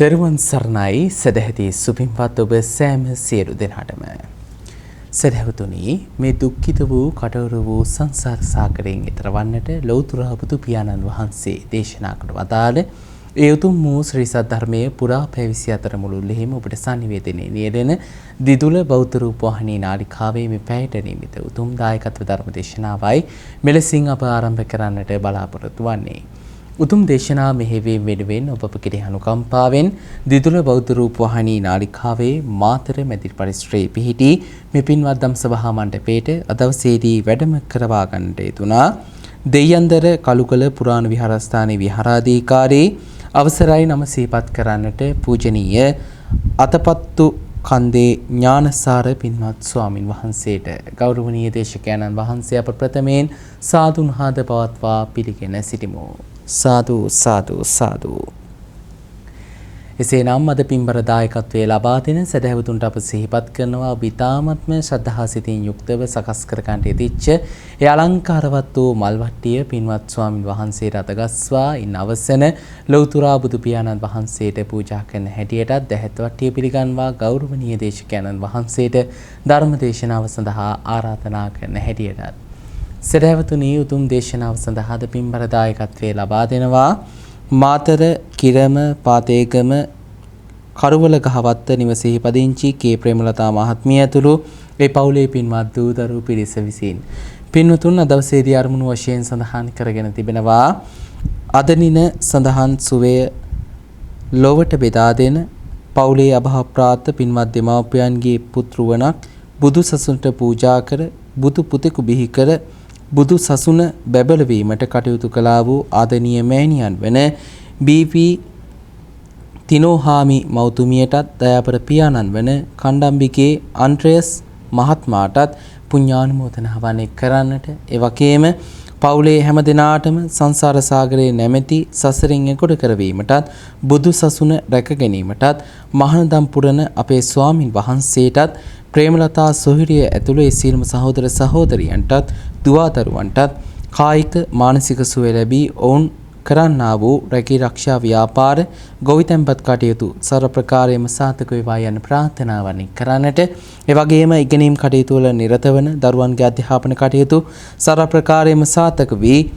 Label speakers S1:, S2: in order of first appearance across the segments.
S1: තෙරුවන් සරණයි සදැහැති සුපින්වත් ඔබ සෑම සියලු දෙනාටම. සදැහැවතුනි, මේ දුක්ඛිත වූ කටවර වූ සංසාර සාගරයෙන් ඈතර වන්නට ලෞතර බුදු පියාණන් වහන්සේ දේශනා කොට වදාළ ඒ උතුම් වූ ශ්‍රී සද්ධර්මයේ පුරා පැය 24 මුළුල්ලෙහිම ඔබට sannivedanaye නියැලෙන දිදුල බෞද්ධ රූපවාහිනී නාලිකාවේ මේ පැයට නියමිත උතුම් දායකත්ව ධර්ම දේශනාවයි මෙලෙසින් අප ආරම්භ කරන්නට බලාපොරොත්තු වන්නේ. උතුම් දේශනා මෙහෙවීම වෙනුවෙන් ඔබ කෙරෙහි අනුකම්පාවෙන් දිදුල බෞද්ධ රූපවාහිනී නාලිකාවේ මාතර මැදිරි පරිශ්‍රයේ පිහිටි මේ පින්වත් දම් සභා මණ්ඩපයේට අදවසේදී වැඩම කරවා ගන්නට යෙදුනා දෙයන්දර කලුකල පුරාණ විහාරස්ථානයේ විහාරාධිකාරී අවසරයි නම සිහිපත් කරන්නට පූජනීය අතපත්තු කන්දේ ඥානසාර පින්වත් ස්වාමින් වහන්සේට ගෞරවනීය දේශකයන්න් වහන්සේ අප ප්‍රථමයෙන් සාදුන්හාද පවත්වා පිළිගෙන සිටිමු. සාදු සාදු සාදු. එසේනම් අද පින්බර දායකත්වයේ ලබා දෙන සදහැවතුන්ට අප සිහිපත් කරනවා බිතාමත්ම ශ්‍රද්ධා සිතින් යුක්තව සකස් කර ගන්නට යෙදිච්ච ඒ අලංකාරවත් වූ මල්වට්ටිය පින්වත් ස්වාමින් වහන්සේට අතගස්වා ඉන් අවසන ලෞතර බුදු පියාණන් වහන්සේට පූජා කරන හැටියටත් දැහැත් වට්ටිය පිළිගන්වා ගෞරවනීය දේශකයන්න් වහන්සේට ධර්ම දේශනාව සඳහා ආරාධනා කරන හැටියටත් සදහැවතුනි උතුම් දේශනාව සඳහා ද පින්බර දායකත්වයේ ලබා දෙනවා මාතර කිරම පාතේගම කරුවල ගහවත්ත නිවසේහි පදිංචි කේ ප්‍රේමලතා මහත්මිය ඇතුළු ඒ පවුලේ පින්වත් දූ දරු පිරිස විසින් පින්වතුන් අද දවසේදී අරමුණු වශයෙන් සඳහන් කරගෙන තිබෙනවා අදනින සඳහන් සුවය ලොවට බෙදා දෙන පවුලේ අභාප්‍රාප්ත පින්වත් දෙමාපියන්ගේ පුත්‍රවණක් බුදු සසුනට පූජා කර බුදු පුතෙකු බිහි කර බුදු සසුන බැබළවීමට කටයුතු කළා වූ ආදනීය මෑණියන් වන බී.පී. තිනෝහාමි මෞතුමියටත් දයාපර පියාණන් වන කණ්ඩම්බිකේ අන්ඩ්‍රයස් මහත්මයාටත් පුණ්‍යානුමෝදනාවන් කරන්නට ඒ වගේම පවුලේ හැම දිනාටම සංසාර සාගරයේ නැමැති සසරින් එගොඩ කරවීමටත් බුදු සසුන රැක ගැනීමටත් මහානදම් පුරන අපේ ස්වාමින් වහන්සේටත් ප්‍රේමලතා සොහිරිය ඇතුළු ඒ සියලුම සහෝදර සහෝදරියන්ටත් දුවදරුවන්ටත් කායික මානසික සුවය ලැබී ඔවුන් කරන්නා වූ රැකී ආරක්ෂා ව්‍යාපාර ගොවිතැන්පත් කටයුතු සර්ව ප්‍රකාරයෙන්ම සාර්ථක වේවා යන ප්‍රාර්ථනාවන් කරන්නට ඒ වගේම ඉගෙනීම් කටයුතු වල නිරත වන දරුවන්ගේ අධ්‍යාපන කටයුතු සර්ව ප්‍රකාරයෙන්ම සාර්ථක වී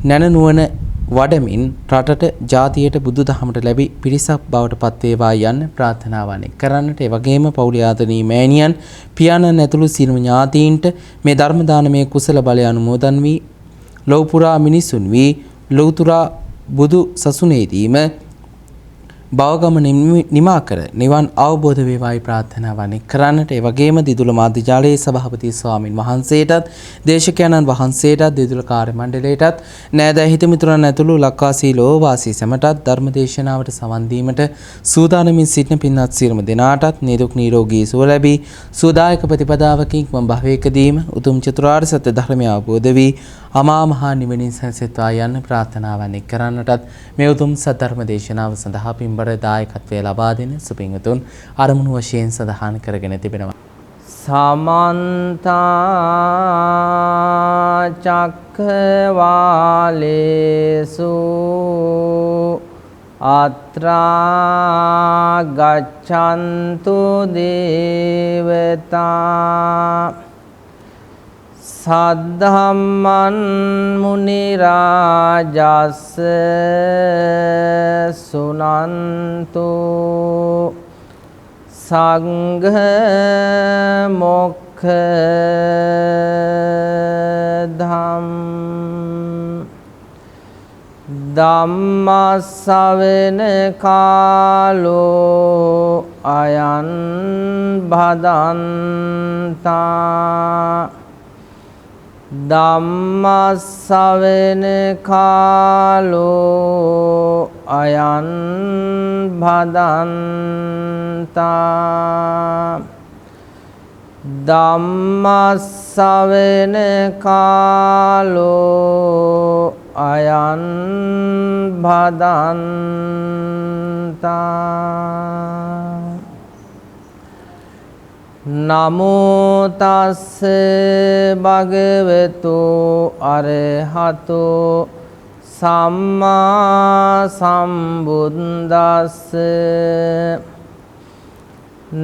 S1: නැනනුවන වඩමින් රටට ජාතියට බුදුදහමට ලැබි පිරිසක් බවට පත් වේවා යන්න ප්‍රාර්ථනාවන් කරන්නට ඒ වගේම පවුලේ ආදරණීය මෑණියන් පියාණන් ඇතුළු සියලුම ඥාතීන්ට මේ ධර්ම දානමය කුසල බලය අනුමෝදන් වී ලෞපුරා මිනිසුන් වී ලෞතර බුදු සසුනේදීම භවගමන නිමා කර නිවන් අවබෝධ වේවායි ප්‍රාර්ථනාවන් කරන්නට ඒ වගේම දිදුල මාධ්‍ය ජාලයේ සභාපති ස්වාමින් වහන්සේටත් දේශකයන්න් වහන්සේටත් දිදුල කාර්ය මණ්ඩලයටත් නෑදෑ හිත මිතුරන් ඇතුළු ලක්වාසී ලෝවාසී සැමටත් ධර්ම දේශනාවට සවන් දීමට සූදානමින් සිටින පින්වත් සියලුම දෙනාටත් නිදුක් නිරෝගී සුව ලැබී සුවදායක ප්‍රතිපදාවකින් මම භවයකදීම උතුම් චතුරාර්ය සත්‍ය ධර්මය අවබෝධ වී අමා මහ නිවනින් සැනසෙත්වා යන්න ප්‍රාර්ථනාවන් කරන්නටත් මේ උතුම් සද්ධර්ම දේශනාව සඳහා පින්බර දායකත්වයේ ලබා දෙන සුපින්වතුන් අරමුණු වශයෙන් සඳහන් කරගෙන තිබෙනවා.
S2: සමන්ත චක්ඛවාලේසු අත්‍රා ගච්ඡන්තු දේවතා සද්ධම්මන් මුනි රාජස් සුනන්තු සංඝ මොක්ඛදම් ධම්මස්සවෙන කාලෝ අයං භදන්තා ධම්මස්සවෙන කාලෝ අයං භදන්තා ධම්මස්සවෙන කාලෝ අයං භදන්තා නමෝ තස්ස භගවතු අරහතෝ සම්මා සම්බුද්දස්ස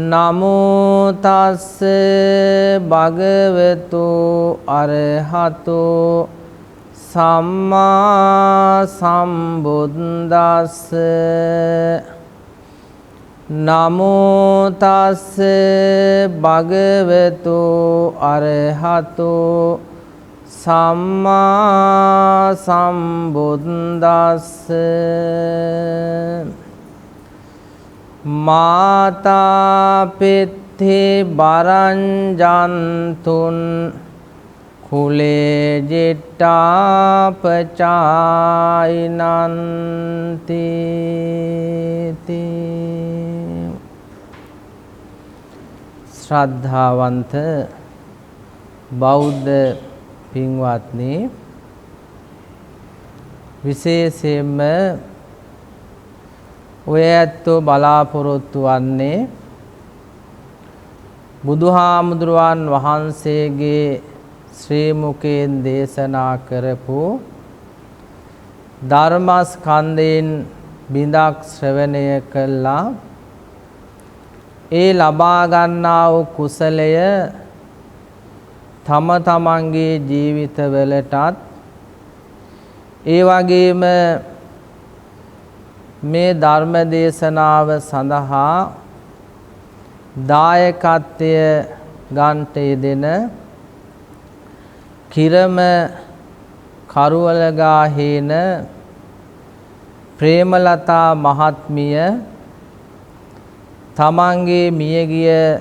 S2: නමෝ තස්ස භගවතු අරහතෝ සම්මා සම්බුද්දස්ස නමෝ තස්ස භගවතු අරහතෝ සම්මා සම්බුද්දස්ස මාතා පිත්තේ බරංජන්තුන් කුලේ ජිට්ටාපචායිනන්ති ශ්‍රද්ධාවන්ත බෞද්ධ පින්වත්නි, විශේෂයෙන්ම ඔය ඇත්තෝ බලාපොරොත්තු වන්නේ බුදුහාමුදුරුවන් වහන්සේගේ ශ්‍රී මුඛයෙන් දේශනා කරපු ධර්මස්කන්ධයෙන් බිඳක් ශ්‍රවණය කළා ඒ ලබා ගන්නා වූ කුසලය තම තමන්ගේ ජීවිතවලටත් ඒ වගේම මේ ධර්ම දේශනාව සඳහා දායකත්වය ගන්නට යෙදෙන කිරම කරුවලගා හේන ප්‍රේමලතා මහත්මිය තමන්ගේ මියගිය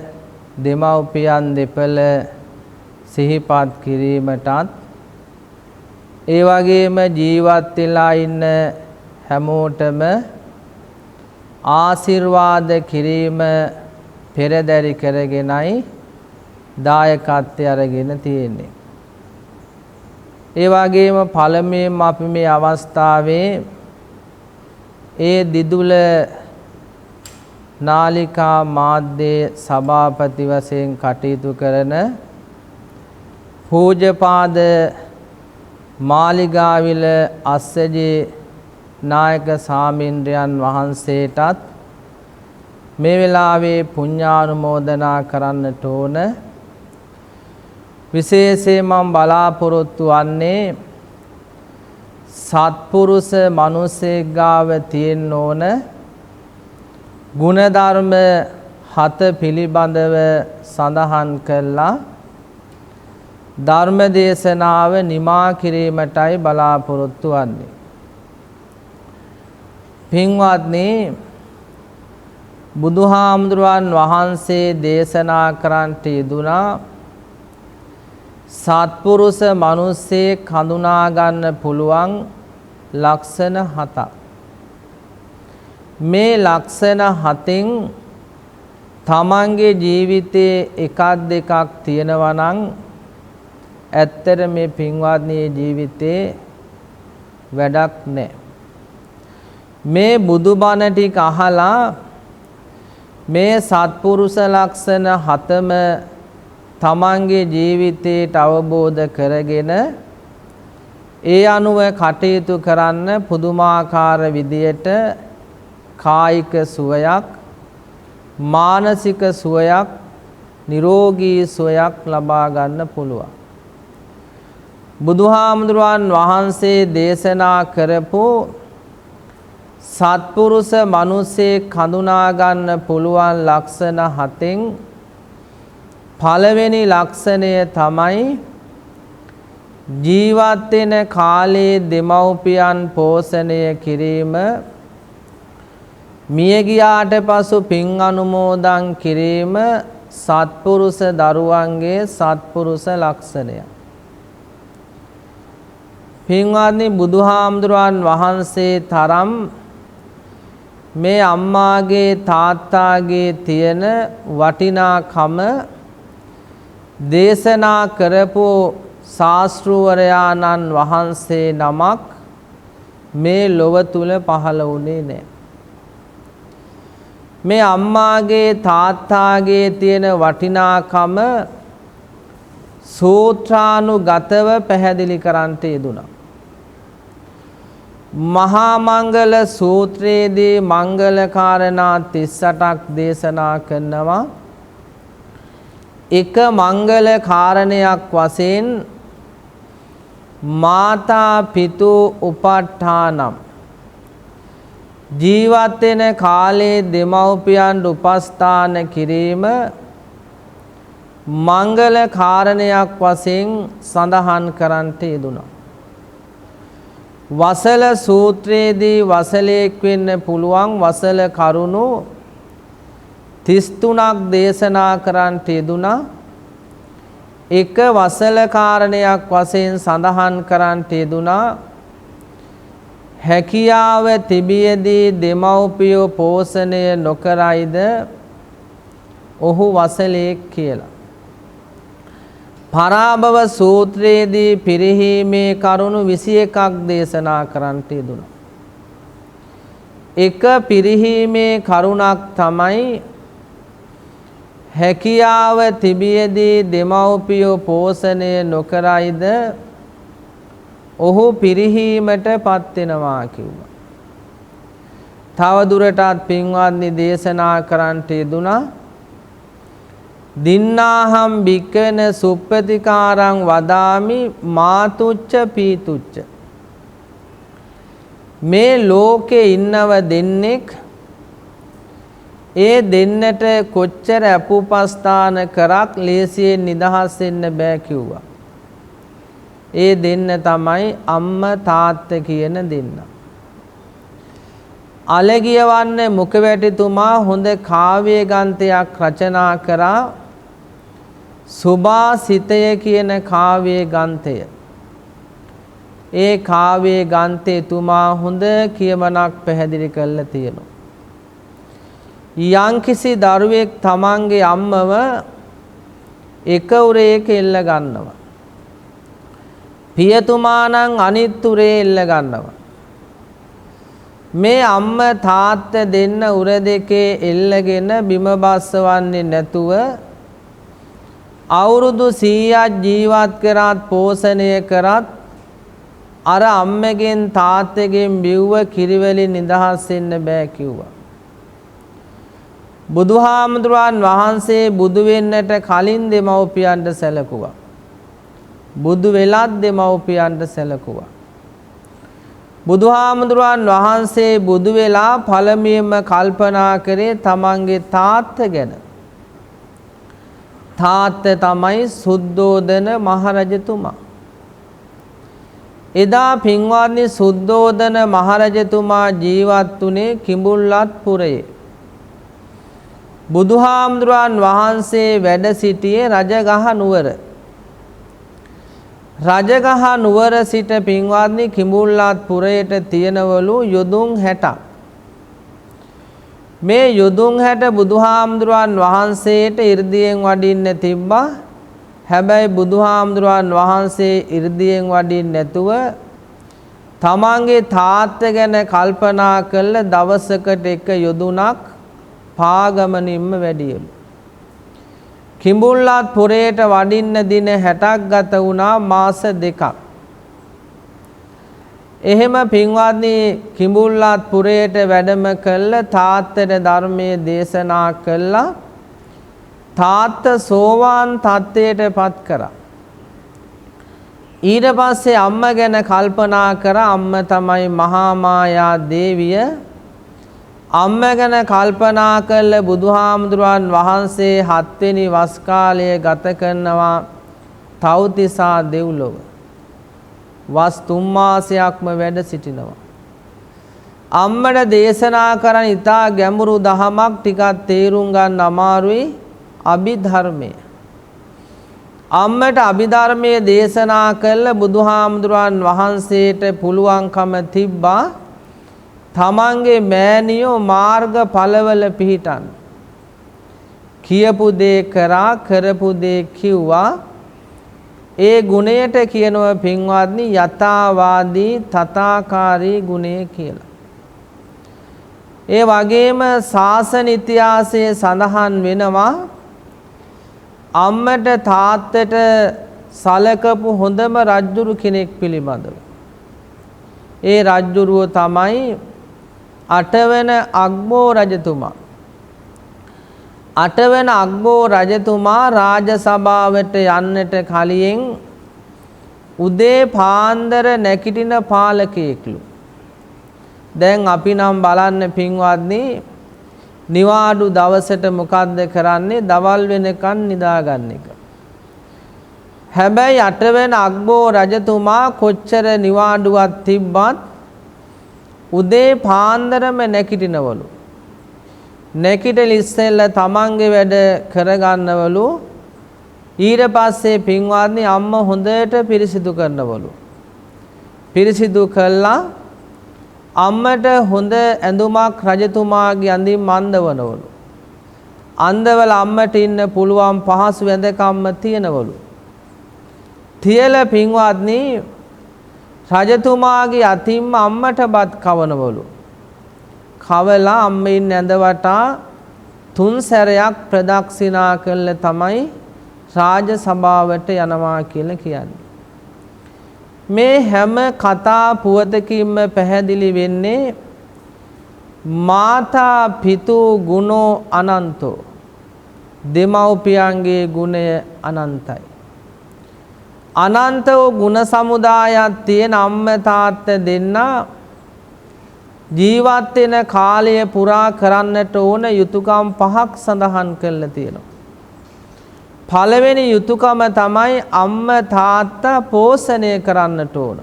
S2: දෙමව්පියන් දෙපළ සිහිපත් කිරීමටත් ඒ වගේම ජීවත් වෙලා ඉන්න හැමෝටම ආශිර්වාද කිරීම පෙරදරි කරගෙනයි දායකත්වය අරගෙන තියෙන්නේ. ඒ වගේම පළමුවෙන්ම අපි මේ අවස්ථාවේ ඒ දිදුල නාලිකා මාධ්‍ය සභාපති වශයෙන් කටයුතු කරන පූජ්‍යපාද මාලිගාවිල අස්සජේ නායක සාමින්ද්‍රයන් වහන්සේටත් මේ වෙලාවේ පුණ්‍යානුමෝදනා කරන්නට ඕන. විශේෂයෙන් මම බලාපොරොත්තු වන්නේ සත්පුරුෂ මිනිසෙක් ගාව තියෙන්න ඕන ගුණධර්ම 7 පිළිබඳව සඳහන් කළා ධර්ම දේශනාව නිමා කිරීමටයි බලාපොරොත්තු වන්නේ. පින්වත්නි, බුදුහාමුදුරුවන් වහන්සේ දේශනා කරන්නට යෙදුනා සත්පුරුෂ මිනිස්සෙක් හඳුනා ගන්න පුළුවන් ලක්ෂණ 7ක්. මේ ලක්ෂණ 7න් තමන්ගේ ජීවිතයේ එකක් දෙකක් තියෙනවා නම් ඇත්තට මේ පින්වත්නියේ ජීවිතේ වැඩක් නැහැ. මේ බුදුබණ ටික අහලා මේ සත්පුරුෂ ලක්ෂණ 7ම තමන්ගේ ජීවිතයට අවබෝධ කරගෙන ඒ අනුව කටයුතු කරන්න පුදුමාකාර විදියට කායික සුවයක්, මානසික සුවයක්, නිරෝගී සුවයක් ලබා ගන්න පුළුවන්. බුදුහාමුදුරුවන් වහන්සේ දේශනා කරපු සත්පුරුෂ මිනිසෙක් හඳුනා ගන්න පුළුවන් ලක්ෂණ 7න් පළවෙනි ලක්ෂණය තමයි ජීවත් වෙන කාලයේ දෙමව්පියන් පෝෂණය කිරීම, මිය ගියාට පසු පින් අනුමෝදන් කිරීම සත්පුරුෂ දරුවන්ගේ සත්පුරුෂ ලක්ෂණය. පින්වත්නි, බුදුහාමුදුරුවන් වහන්සේ තරම් මේ අම්මාගේ තාත්තාගේ තියෙන වටිනාකම දේශනා කරපු ශාස්ත්‍රවරයාණන් වහන්සේ නමක් මේ ලොව තුල පහළ වුණේ නැහැ. මේ අම්මාගේ තාත්තාගේ තියෙන වටිනාකම සූත්‍රානුගතව පැහැදිලි කරන්නට යෙදුණා. මහා මංගල සූත්‍රයේදී මංගල කාරණා 38ක් දේශනා කරනවා. එක මංගල කාරණයක් වශයෙන් මාතා පිතු උපට්ඨානම් ජීවත් වෙන කාලයේ දෙමව්පියන් උපස්ථාන කිරීම මංගල කාරණයක් වශයෙන් සඳහන් කරන්ට යෙදුණා. වසල සූත්‍රයේදී වසලෙක් වෙන්න පුළුවන් වසල කරුණු 33ක් දේශනා කරන්ට යෙදුණා. එක වසල කාරණයක් වශයෙන් සඳහන් කරන්ට යෙදුණා. හැකියාව තිබියදී දෙමව්පියෝ පෝෂණය නොකරයිද ඔහු වසලෙක් කියලා. පරාභව සූත්‍රයේදී පිරිහීමේ කරුණු 21ක් දේශනා කරන්ට යෙදුණා. එක පිරිහීමේ කරුණක් තමයි හැකියාව තිබියදී දෙමව්පියෝ පෝෂණය නොකරයිද ඔහු පිරිහීමට පත් වෙනවා කිව්වා. තව දුරටත් පින්වත්නි දේශනා කරන්ට යෙදුණා. දින්නාහම් බිකන සුප්පතිකාරං වදාමි මාතුච්ච පීතුච්ච. මේ ලෝකේ ඉන්නව දෙන්නෙක් ඒ දෙන්නට කොච්චර අපුපස්ථාන කරක් ලේසියෙන් නිදහස් වෙන්න බෑ කිව්වා. ඒ දෙන්න තමයි අම්මා තාත්තා කියන දෙන්න. අලගියවන්න මුඛවැටිතුමා හොඳ කාව්‍ය ගන්තයක් රචනා කරා. සුභාසිතය කියන කාව්‍ය ගන්තය. ඒ කාව්‍ය ගන්තේ තුමා හොඳ කියමනක් පැහැදිලි කරලා තියෙනවා. යම්කිසි දරුවෙක් තමන්ගේ අම්මව එක උරේක එල්ල ගන්නවා. පියතුමා නම් අනිත් උරේ එල්ල ගන්නවා. මේ අම්මා තාත්තා දෙන්න උර දෙකේ එල්ලගෙන බිම බස්සවන්නේ නැතුව අවුරුදු 100ක් ජීවත් කරත් පෝෂණය කරත් අර අම්මගෙන් තාත්තගෙන් බිව්ව කිරිවලින් නිදහස් වෙන්න බෑ කිව්වා. බුදුහාමුදුරන් වහන්සේ බුදු වෙන්නට කලින් දෙමව්පියන්ට සැලකුවා. බුදු වෙලත් දෙමව්පියන්ට සැලකුවා. බුදුහාමුදුරන් වහන්සේ බුදු වෙලා පළමුවෙන්ම කල්පනා කරේ තමන්ගේ තාත්තා ගැන. තාත්තා තමයි සුද්ධෝදන මහරජතුමා. එදා පින්වත්නි සුද්ධෝදන මහරජතුමා ජීවත් වුණේ කිඹුල්වත් පුරයේ. බුදුහාමුදුරන් වහන්සේ වැඩ සිටියේ රජගහ නුවර. රජගහ නුවර සිට පින්වත්නි කිඹුල්වත් පුරයට තියෙනවලු යොදුන් 60ක්. මේ යොදුන් 60 බුදුහාමුදුරන් වහන්සේට 이르දියෙන් වඩින්න තිබ්බා. හැබැයි බුදුහාමුදුරන් වහන්සේ 이르දියෙන් වඩින්න නැතුව තමන්ගේ තාත්තා ගැන කල්පනා කළ දවසකට එක යොදුනක් පාගමනින්ම වැඩියලු. කිඹුල්වත් පුරයට වඩින්න දින 60ක් ගත වුණා මාස 2ක්. එහෙම පින්වත්නි කිඹුල්වත් පුරයට වැඩම කළ තාත්තට ධර්මයේ දේශනා කළා. තාත්තා සෝවාන් තත්ත්වයට පත් කරා. ඊට පස්සේ අම්මා ගැන කල්පනා කරා. අම්මා තමයි මහා මායා දේවිය. අම්මා ගැන කල්පනා කළ බුදුහාමුදුරන් වහන්සේ 7 වෙනි වස් කාලය ගත කරනවා තව්තිසා දෙව්ලොව. වස් 3 මාසයක්ම වැඩ සිටිනවා. අම්මට දේශනා කරන ඉතා ගැඹුරු දහමක් ටිකක් තේරුම් ගන්න අමාරුයි අභිධර්මය. අම්මට අභිධර්මයේ දේශනා කළ බුදුහාමුදුරන් වහන්සේට පුළුවන්කම තිබ්බා තමන්ගේ මෑණියෝ මාර්ග ඵලවල පිහිටන්. කියපු දේ කරා කරපු දේ කිව්වා. ඒ ගුණයට කියනවා පින්වත්නි යථාවාදී තථාකාරී ගුණය කියලා. ඒ වගේම ශාසන ඉතිහාසයේ සඳහන් වෙනවා අම්මට තාත්තට සලකපු හොඳම රජුරු කෙනෙක් පිළිබඳව. ඒ රජ්ජුරුව තමයි 8 වෙන අග්බෝ රජතුමා. 8 වෙන අග්බෝ රජතුමා රාජ සභාවට යන්නට කලින් උදේ පාන්දර නැගිටින පාලකයෙක්ලු. දැන් අපි නම් බලන්න පින්වත්නි නිවාඩු දවසට මොකද්ද කරන්නේ? දවල් වෙනකන් නිදාගන්න එක. හැබැයි 8 වෙන අග්බෝ රජතුමා කොච්චර නිවාඩුවක් තිබ්බත් උදේ පාන්දරම නැගිටිනවලු. නැගිටලා ඉස්සෙල්ලා තමන්ගේ වැඩ කරගන්නවලු. ඊට පස්සේ පින්වත්නි අම්මා හොඳට පිරිසිදු කරනවලු. පිරිසිදු කළා අම්මට හොඳ ඇඳුමක් රජතුමාගේ අඳින් අඳවනවලු. අඳවල අම්මට ඉන්න පුළුවන් පහසු වැඳකම්ම තියනවලු. තියලා පින්වත්නි රජතුමාගේ අතින්ම අම්මට බත් කවනවලු. කවලා අම්ම ඉන්න ඇඳ වටා 3 සැරයක් ප්‍රදක්ෂිනා කළා තමයි රාජ සභාවට යනවා කියලා කියන්නේ. මේ හැම කතා පුවතකින්ම පැහැදිලි වෙන්නේ මාතා පිතු ගුණෝ අනන්තෝ. දෙමව්පියන්ගේ ගුණය අනන්තයි. අනන්ත වූ ගුණ සමුදායක් තියෙන අම්ම තාත්තා දෙන්න ජීවත් වෙන කාලය පුරා කරන්නට ඕන යුතුයකම් 5ක් සඳහන් කරලා තියෙනවා. පළවෙනි යුතුයකම තමයි අම්ම තාත්තා පෝෂණය කරන්නට ඕන.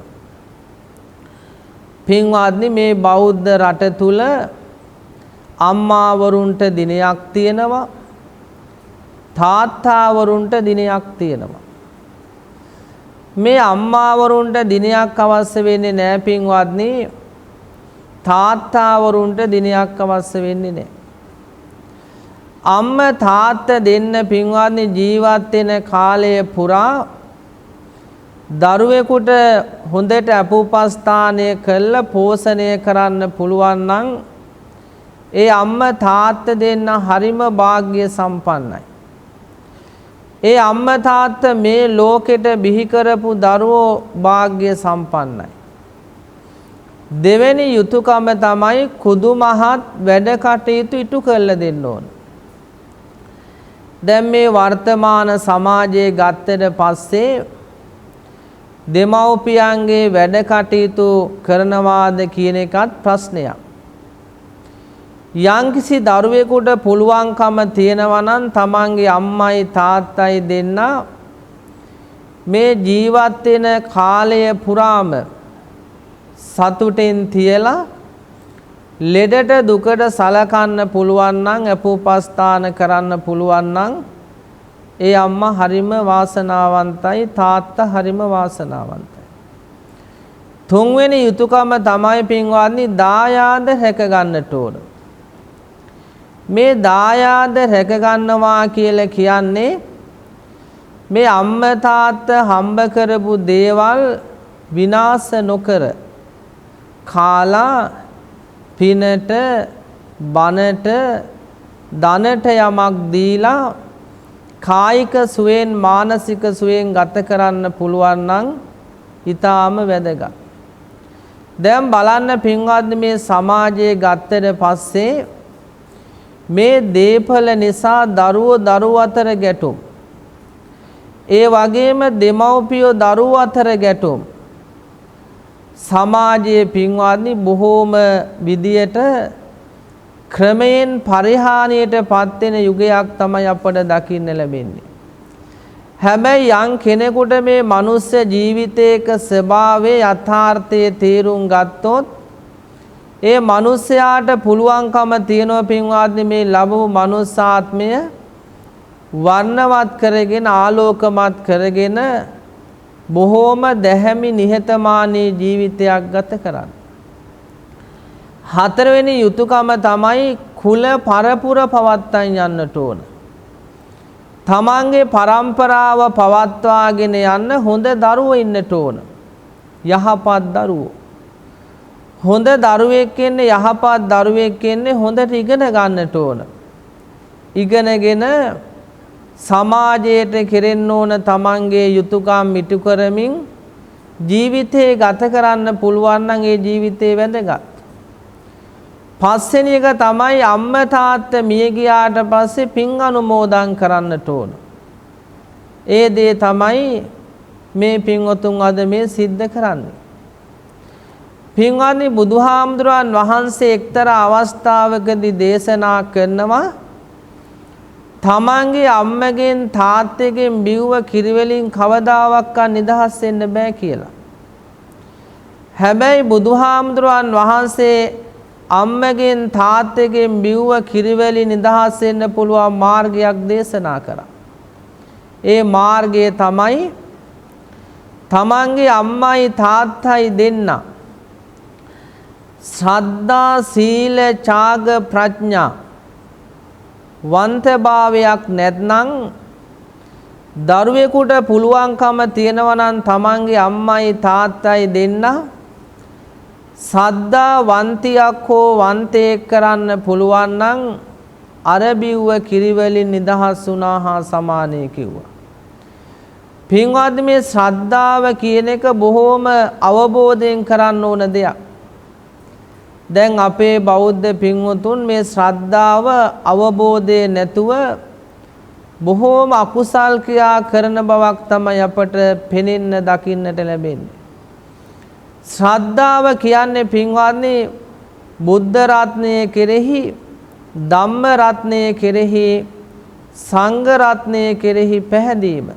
S2: පින්වත්නි මේ බෞද්ධ රට තුල අම්මාවරුන්ට දිනයක් තියෙනවා තාත්තාවරුන්ට දිනයක් තියෙනවා. මේ අම්මාවරුන්ට දිනයක් අවශ්‍ය වෙන්නේ නැහැ පින්වත්නි. තාත්තාවරුන්ට දිනයක් අවශ්‍ය වෙන්නේ නැහැ. අම්ම තාත්තා දෙන්න පින්වත්නි ජීවත් වෙන කාලය පුරා දරුවෙකුට හොඳට අපෝපස්ථානය කළා පෝෂණය කරන්න පුළුවන් නම් ඒ අම්ම තාත්තා දෙන්න හරිම වාග්ය සම්පන්නයි. ඒ අම්ම තාත්තා මේ ලෝකෙට බිහි කරපු දරුවෝ වාග්ය සම්පන්නයි. දෙවෙනි යුතුයකම තමයි කුදුමහත් වැඩ කටයුතු ඉටු කරලා දෙන්න ඕන. දැන් මේ වර්තමාන සමාජයේ ගත්තට පස්සේ දෙමව්පියන්ගේ වැඩ කටයුතු කරනවාද කියන එකත් ප්‍රශ්නයක්. යම්කිසි දරුවෙකුට පුළුවන්කම තියෙනවා නම් තමන්ගේ අම්මයි තාත්තයි දෙන්න මේ ජීවත් වෙන කාලය පුරාම සතුටෙන් තියලා ලෙඩට දුකට සලකන්න පුළුවන් නම් අපෝපස්ථාන කරන්න පුළුවන් නම් ඒ අම්මා හරිම වාසනාවන්තයි තාත්තා හරිම වාසනාවන්තයි. තුන්වෙනි යුතුයකම තමයි පින්වත්නි දායාද රැක ගන්නට ඕන. මේ දායාද රැක ගන්නවා කියලා කියන්නේ මේ අම්ම තාත්තා හම්බ කරපු දේවල් විනාශ නොකර කාලා පිනට බනට ධනට යමක් දීලා කායික සුවයෙන් මානසික සුවයෙන් ගත කරන්න පුළුවන් නම් ඊටාම වැදගත්. දැන් බලන්න පින්වත්නි මේ සමාජයේ ගත්තට පස්සේ මේ දේපල නිසා දරුවෝ අතර ගැටුම්. ඒ වගේම දෙමව්පියෝ දරුවෝ අතර ගැටුම්. සමාජයේ පින්වත්නි බොහෝම විදියට ක්‍රමයෙන් පරිහානියට පත් වෙන යුගයක් තමයි අපට දකින්න ලැබෙන්නේ. හැබැයි යම් කෙනෙකුට මේ මනුස්ස ජීවිතයක ස්වභාවයේ යථාර්ථයේ තේරුම් ගත්තොත් ඒ මනුස්සයාට පුළුවන්කම තියෙනවා පින්වත්නි මේ ලැබු මනුස්සාත්මය වර්ණවත් කරගෙන ආලෝකමත් කරගෙන බොහෝම දැහැමි නිහතමානී ජීවිතයක් ගත කරන්න. හතරවෙනි යුතුයකම තමයි කුල පරපුර පවත්වාගෙන යන්නට ඕන. තමන්ගේ පරම්පරාව පවත්වාගෙන යන්න හොඳ දරුවෝ ඉන්නට ඕන. යහපත් දරුවෝ. හොඳ දරුවෙක් ඉන්නේ යහපත් දරුවෙක් ඉන්නේ හොඳට ඉගෙන ගන්නට ඕන. ඉගෙනගෙන සමාජයට කෙරෙන්න ඕන තමන්ගේ යුතුයකම් ඉටු කරමින් ජීවිතේ ගත කරන්න පුළුවන් නම් ඒ ජීවිතේ වැදගත්. පස්වෙනි එක තමයි අම්මා තාත්තා මිය ගියාට පස්සේ පින් අනුමෝදන් කරන්නට ඕන. ඒ දේ තමයි මේ පින්වතුන් අද මේ සිද්ධ කරන්නේ. පින්වත්නි බුදුහාමුදුරන් වහන්සේ එක්තරා අවස්ථාවකදී දේශනා කරනවා තමන්ගේ අම්මගෙන් තාත්තගෙන් බිව්ව කිරිවලින් කවදාවත් නිදහස් වෙන්න බෑ කියලා. හැබැයි බුදුහාමුදුරන් වහන්සේ අම්මගෙන් තාත්තගෙන් බිව්ව කිරිවලින් නිදහස් වෙන්න පුළුවන් මාර්ගයක් දේශනා කරා. ඒ මාර්ගය තමයි තමන්ගේ අම්මයි තාත්තයි දෙන්න ශ්‍රද්ධා සීල ත්‍යාග ප්‍රඥා වන්තභාවයක් නැත්නම් දරුවෙකුට පුළුවන්කම තියෙනවා නම් තමන්ගේ අම්මයි තාත්තයි දෙන්න සද්දා වන්තියක් හෝ වන්තයෙක් කරන්න පුළුවන් නම් අර බිව්ව කිරිවලින් නිදහස් වුණා හා සමානයි කිව්වා. පින්වත්නි මේ ශ්‍රද්ධාව කියන එක බොහෝම අවබෝධයෙන් කරන්න ඕන දෙයක්. දැන් අපේ බෞද්ධ පින්වතුන් මේ ශ්‍රද්ධාව අවබෝධයේ නැතුව බොහෝම අකුසල් ක්‍රියා කරන බවක් තමයි අපට පෙනෙන්න දකින්නට ලැබෙන්නේ. ශ්‍රද්ධාව කියන්නේ පින්වත්නි බුද්ධ රත්නය කෙරෙහි ධම්ම රත්නය කෙරෙහි සංඝ රත්නය කෙරෙහි පැහැදීම.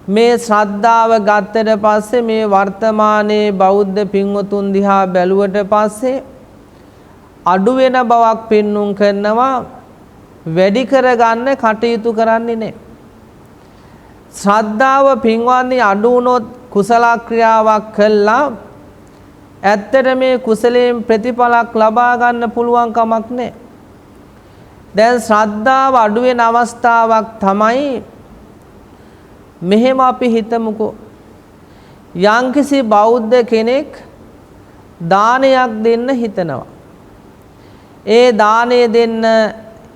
S2: මේ ශ්‍රද්ධාව ගත්තට පස්සේ මේ වර්තමානයේ බෞද්ධ පින්වතුන් දිහා බැලුවට පස්සේ අඩු වෙන බවක් පෙන්눔 කරනවා වැඩි කරගන්න කටයුතු කරන්නේ නැහැ. ශ්‍රද්ධාව පින්වත්නි අඩු වුණොත් කුසල ක්‍රියාවක් කළා ඇත්තට මේ කුසලයෙන් ප්‍රතිඵලක් ලබා ගන්න පුළුවන් කමක් නැහැ. දැන් ශ්‍රද්ධාව අඩු වෙන අවස්ථාවක් තමයි මෙහෙම අපි හිතමුකෝ යම්කිසි බෞද්ධ කෙනෙක් දානයක් දෙන්න හිතනවා. ඒ දානය දෙන්න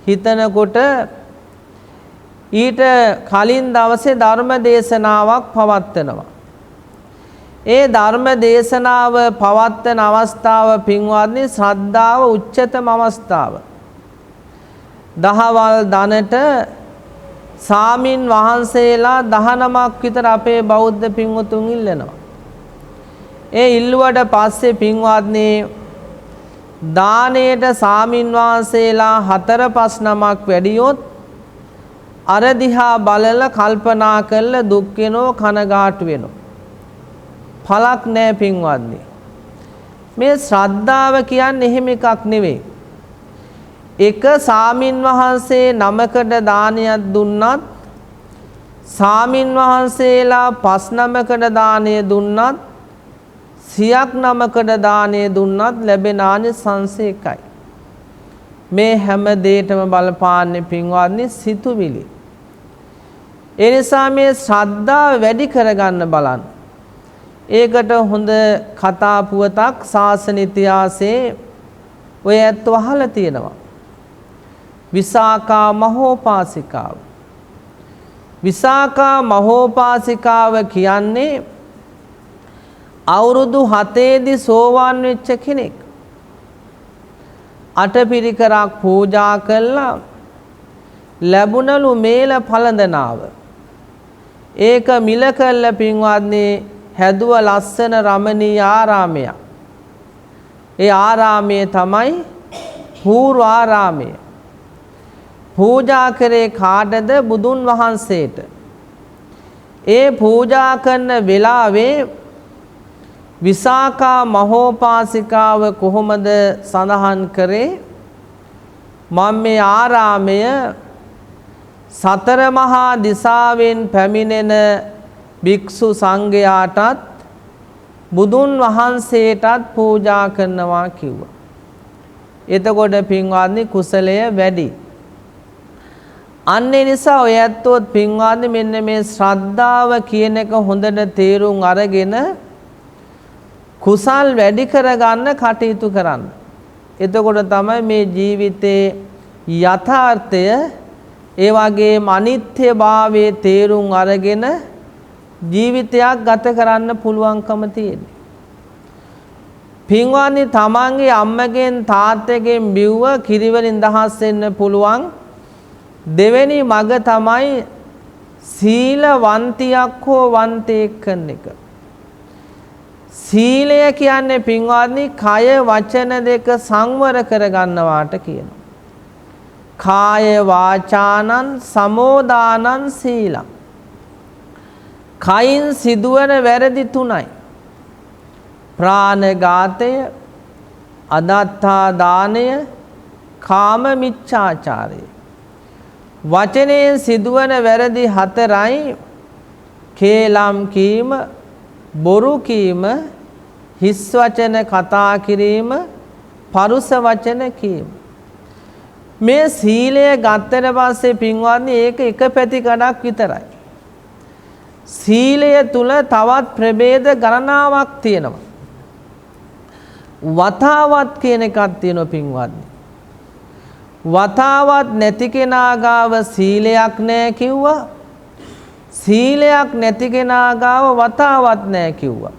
S2: හිතනකොට ඊට කලින් දවසේ ධර්ම දේශනාවක් පවත්වනවා. ඒ ධර්ම දේශනාව පවත්වන අවස්ථාව පින්වත්නි ශ්‍රද්ධාව උච්චතම අවස්ථාව. දහවල් දනට සාමින් වහන්සේලා 19ක් විතර අපේ බෞද්ධ පින්වතුන් ඉල්ලනවා. ඒ ඉල්ලුවට පස්සේ පින්වත්නි දානයට සාමින් වහන්සේලා 4-5 නමක් වැඩියොත් අර දිහා බලලා කල්පනා කරලා දුක් වෙනෝ කනගාටු වෙනෝ. පළක් නැහැ පින්වත්නි. මේ ශ්‍රද්ධාව කියන්නේ එහෙම එකක් නෙවෙයි. එක සාමින් වහන්සේ නමකට දානයක් දුන්නත් සාමින් වහන්සේලා 5 නමකට දානය දුන්නත් 100ක් නමකට දානය දුන්නත් ලැබෙන ආනිසංස එකයි. මේ හැම දෙයකම බලපාන්නේ පින්වත්නි සිතුවිලි. ඒ නිසා මේ ශ්‍රද්ධාව වැඩි කරගන්න බලන්න. ඒකට හොඳ කතා පුවතක් ශාසන ඉතිහාසයේ ඔය ඇත්තෝ අහලා තියෙනවා. විසාකා මහෝපාසිකාව. විසාකා මහෝපාසිකාව කියන්නේ අවුරුදු 7ේදී සෝවාන් වෙච්ච කෙනෙක්. අටපිරිකරක් පූජා කළා ලැබුණලු මේල පළඳනාව. ඒක මිල කළ පින්වත්නි හැදුව ලස්සන රමණීය ආරාමයක්. ඒ ආරාමය තමයි පූර්ව ආරාමය. පූජා කරේ කාටද? බුදුන් වහන්සේට. ඒ පූජා කරන වෙලාවේ විසාකා මහෝපාසිකාව කොහොමද සඳහන් කරේ? මම මේ ආරාමය සතර මහා දිසාවෙන් පැමිණෙන භික්ෂු සංඝයාටත් බුදුන් වහන්සේටත් පූජා කරනවා කිව්වා. එතකොට පින්වත්නි කුසලය වැඩි. අන්න ඒ නිසා ඔය ඇත්තොත් පින්වත්නි මෙන්න මේ ශ්‍රද්ධාව කියන එක හොඳට තේරුම් අරගෙන කුසල් වැඩි කරගන්න කටයුතු කරන්න. එතකොට තමයි මේ ජීවිතේ යථාර්ථය ඒ වගේම අනිත්‍යභාවයේ තේරුම් අරගෙන ජීවිතයක් ගත කරන්න පුළුවන්කම තියෙන්නේ. පින්වත්නි තමන්ගේ අම්මගෙන් තාත්තගෙන් බිව්ව කිරි වලින් දහස් වෙන්න පුළුවන් දෙවෙනි මග තමයි සීලවන්තියක් හෝ වන්තයෙක් කරන එක. සීලය කියන්නේ පින්වත්නි කය වචන දෙක සංවර කරගන්නවාට කියනවා. කාය වාචානං සමෝදානං සීලං. කයින් සිදුවන වැරදි තුනයි. ප්‍රාණඝාතය, අදත්තා දානය, කාම මිච්ඡාචාරය. වචනයෙන් සිදුවන වැරදි හතරයි කේලම් කීම, බොරු කීම, හිස් වචන කතා කිරීම, පරුස වචන කීම. මේ සීලය ගත්තට පස්සේ පින්වත්නි ඒක එක පැතිකඩක් විතරයි. සීලය තුල තවත් ප්‍රභේද ගණනාවක් තියෙනවා. වතාවත් කියන එකක් තියෙනවා පින්වත්නි. වතාවත් නැති කෙනා ගාව සීලයක් නැහැ කිව්වා. සීලයක් නැති කෙනා ගාව වතාවත් නැහැ කිව්වා.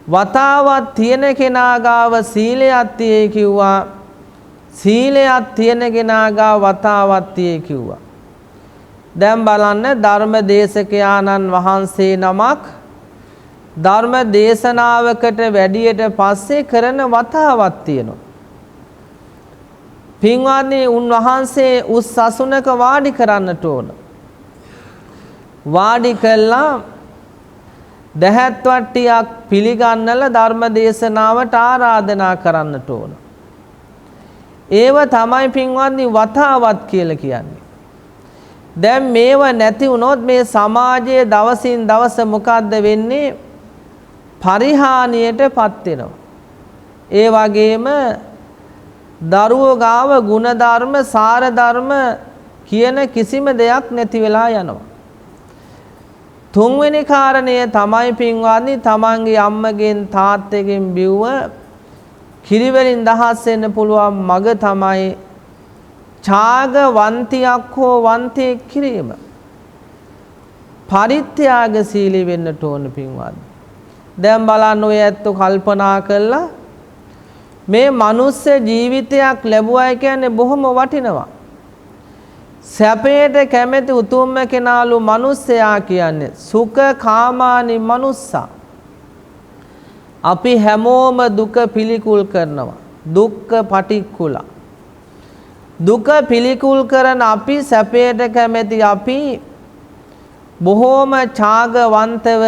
S2: වතාවත් තියෙන කෙනා ගාව සීලයක් තියෙයි කිව්වා. සීලයක් තියෙන කෙනා ගාව වතාවත් තියෙයි කිව්වා. දැන් බලන්න ධර්ම දේශකයාණන් වහන්සේ නමක් ධර්ම දේශනාවකට වැඩියට පස්සේ කරන වතාවක් තියෙනවා. පින්වත්නි උන්වහන්සේ උස් අසුනක වාඩි කරන්නට ඕන. වාඩි කළා දහත් වට්ටියක් පිළිගන්නලා ධර්ම දේශනාවට ආරාධනා කරන්නට ඕන. ඒව තමයි පින්වත්නි වතාවත් කියලා කියන්නේ. දැන් මේව නැති වුණොත් මේ සමාජයේ දවසින් දවස මොකද්ද වෙන්නේ? පරිහානියටපත් වෙනවා. ඒ වගේම දරුවෝ ගාව ගුණධර්ම සාර ධර්ම කියන කිසිම දෙයක් නැති වෙලා යනවා. තුන්වෙනි කාරණය තමයි පින්වත්නි තමන්ගේ අම්මගෙන් තාත්තගෙන් බිව්ව කිරි වලින් දහස් වෙන්න පුළුවන් මග තමයි ඡාගවන්තියක් හෝ වන්තයෙක් කිරීම. පරිත්‍යාගශීලී වෙන්නට ඕන පින්වත්නි. දැන් බලන්න ඔය ඇත්තෝ කල්පනා කළා මේ මනුස්ස ජීවිතයක් ලැබුවයි කියන්නේ බොහොම වටිනවා. සැපයට කැමැති උතුම්ම කෙනාලු මිනිස්සයා කියන්නේ සුඛ කාමානි මනුස්සා. අපි හැමෝම දුක පිළිකුල් කරනවා. දුක්ඛ පටික්කුල. දුක පිළිකුල් කරන අපි සැපයට කැමැති අපි බොහෝම ඡාගවන්තව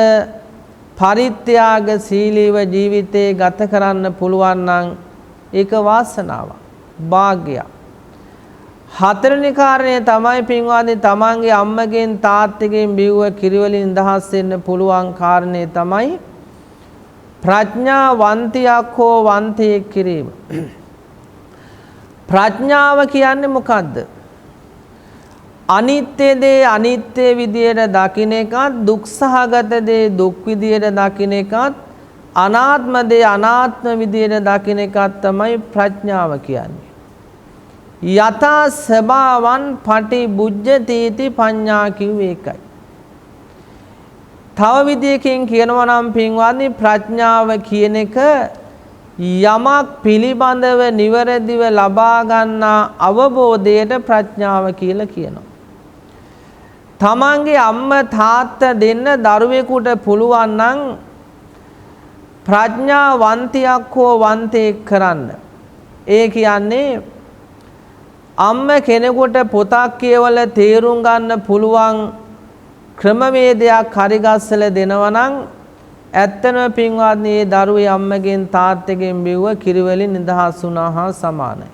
S2: පරිත්‍යාගශීලීව ජීවිතේ ගත කරන්න පුළුවන් නම් ඒක වාසනාවක් වාග්යයක්. හතරවෙනි කාරණය තමයි පින්වත්නි තමන්ගේ අම්මගෙන් තාත්තගෙන් බිව්ව කිරි වලින් දහස් වෙන්න පුළුවන් කාරණේ තමයි ප්‍රඥාවන්තියක් හෝ වන්තයෙක් කිරීම. ප්‍රඥාව කියන්නේ මොකද්ද? අනිත්‍ය දේ අනිත්‍ය විදියට දකින්න එකත් දුක් සහගත දේ දුක් විදියට දකින්න එකත් අනාත්ම දේ අනාත්ම විදියට දකින්න එකත් තමයි ප්‍රඥාව කියන්නේ. යථා ස්වභාවං පටිබුජ්ජති පඤ්ඤා කිව්වේ ඒකයි. තව විදියකින් කියනවා නම් පින්වත්නි ප්‍රඥාව කියන එක යමක් පිළිබඳව නිවැරදිව ලබා ගන්නා අවබෝධයට ප්‍රඥාව කියලා කියනවා. තමන්ගේ අම්මා තාත්තා දෙන්න දරුවෙකුට පුළුවන් නම් ප්‍රඥාවන්තියක් හෝ වන්තයෙක් කරන්න. ඒ කියන්නේ අම්ම කෙනෙකුට පොතක් කියවලා තේරුම් ගන්න පුළුවන් ක්‍රමවේදයක් හරිගස්සලා දෙනවා නම් ඇත්තම පින්වත්නි ඒ දරුවේ අම්මගෙන් තාත්තගෙන් බිව්ව කිරි වලින් නිදහස් වුණා හා සමානයි.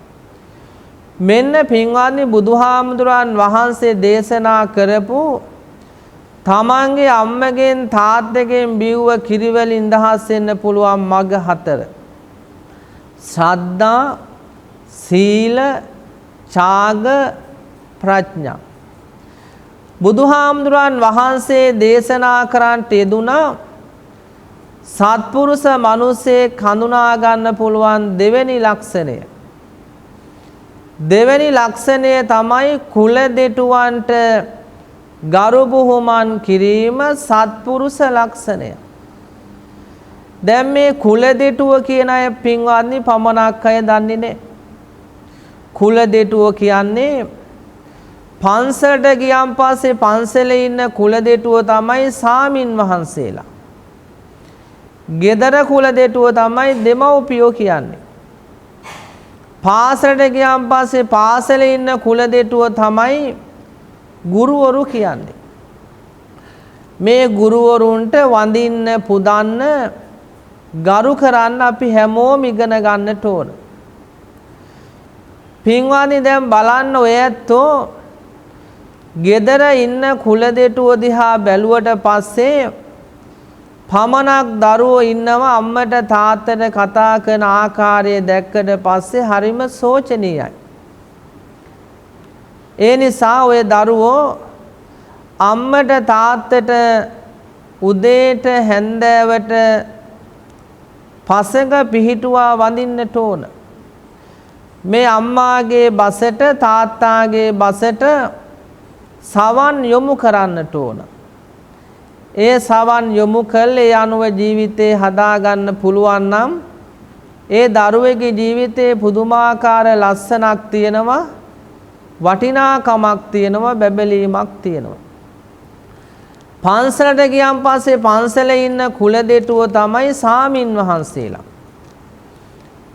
S2: මෙන්න පින්වත්නි බුදුහාමුදුරන් වහන්සේ දේශනා කරපු තමන්ගේ අම්මගෙන් තාත්තගෙන් බිව්ව කිරි වලින් නිදහස් වෙන්න පුළුවන් මග හතර. ශ්‍රද්ධා, සීල, ඡාග, ප්‍රඥා. බුදුහාමුදුරන් වහන්සේ දේශනා කරන්නට යෙදුනා සත්පුරුෂ මිනිසෙක් හඳුනා ගන්න පුළුවන් දෙවෙනි ලක්ෂණය. දෙවෙනි ලක්ෂණය තමයි කුල දෙටුවන්ට ගරු බුහුමන් කිරීම සත්පුරුෂ ලක්ෂණය. දැන් මේ කුල දෙටුව කියන අය පින්වත්නි පමණක් අය දන්නේ නැහැ. කුල දෙටුව කියන්නේ පන්සලට ගියන් පස්සේ පන්සලේ ඉන්න කුල දෙටුව තමයි සාමින් වහන්සේලා. ගෙදර කුල දෙටුව තමයි දෙමව්පියෝ කියන්නේ. පාසලට ගියන් පස්සේ පාසලේ ඉන්න කුල දෙටුව තමයි ගුරුවරු කියන්නේ. මේ ගුරුවරුන්ට වඳින්න පුදන්න ගරු කරන්න අපි හැමෝම ඉගෙන ගන්නට ඕන. පින්වත්නි දැන් බලන්න ඔය ඇත්තෝ ගෙදර ඉන්න කුල දෙටුව දිහා බැලුවට පස්සේ පමණක් දරුවෝ ඉන්නවා අම්මට තාත්තට කතා කරන ආකාරය දැක්කට පස්සේ හරිම සෝචනීයයි. ඒ නිසා ඔය දරුවෝ අම්මට තාත්තට උදේට හැන්දෑවට පසඟ පිහිටුවා වඳින්නට ඕන. මේ අම්මාගේ බසට තාත්තාගේ බසට සවන් යොමු කරන්නට ඕන. ඒ සවන් යොමු කළේ අනුව ජීවිතේ හදාගන්න පුළුවන් නම් ඒ දරුවෙගේ ජීවිතේ පුදුමාකාර ලස්සනක් තියෙනවා, වටිනාකමක් තියෙනවා, බැබලීමක් තියෙනවා. පන්සලට ගියන් පස්සේ පන්සලේ ඉන්න කුල දෙටුව තමයි සාමින් වහන්සේලා.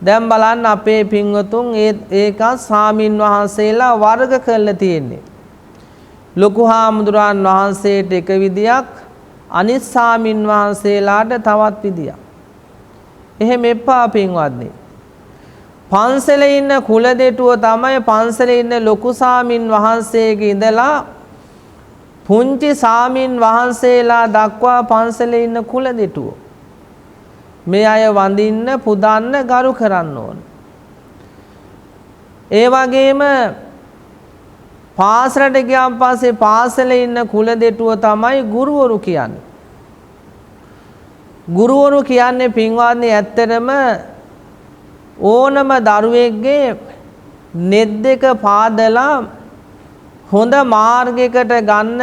S2: දැන් බලන්න අපේ පින්වතුන් ඒක සාමින් වහන්සේලා වර්ග කරලා තියෙන්නේ. ලොකු හාමුදුරන් වහන්සේට එක විදියක්, අනිත් සාමින් වහන්සේලාට තවත් විදියක්. එහෙම එපා පින්වත්නි. පන්සලේ ඉන්න කුල දෙටුව තමයි පන්සලේ ඉන්න ලොකු සාමින් වහන්සේගේ ඉඳලා පුංචි සාමින් වහන්සේලා දක්වා පන්සලේ ඉන්න කුල දෙටුව. මේ අය වඳින්න පුදන්න ගරු කරන්න ඕන. ඒ වගේම පාසලට ගියන් පස්සේ පාසලේ ඉන්න කුල දෙටුව තමයි ගුරුවරු කියන්නේ. ගුරුවරු කියන්නේ පින්වත්නි ඇත්තටම ඕනම දරුවෙක්ගේ නෙත් දෙක පාදලා හොඳ මාර්ගයකට ගන්න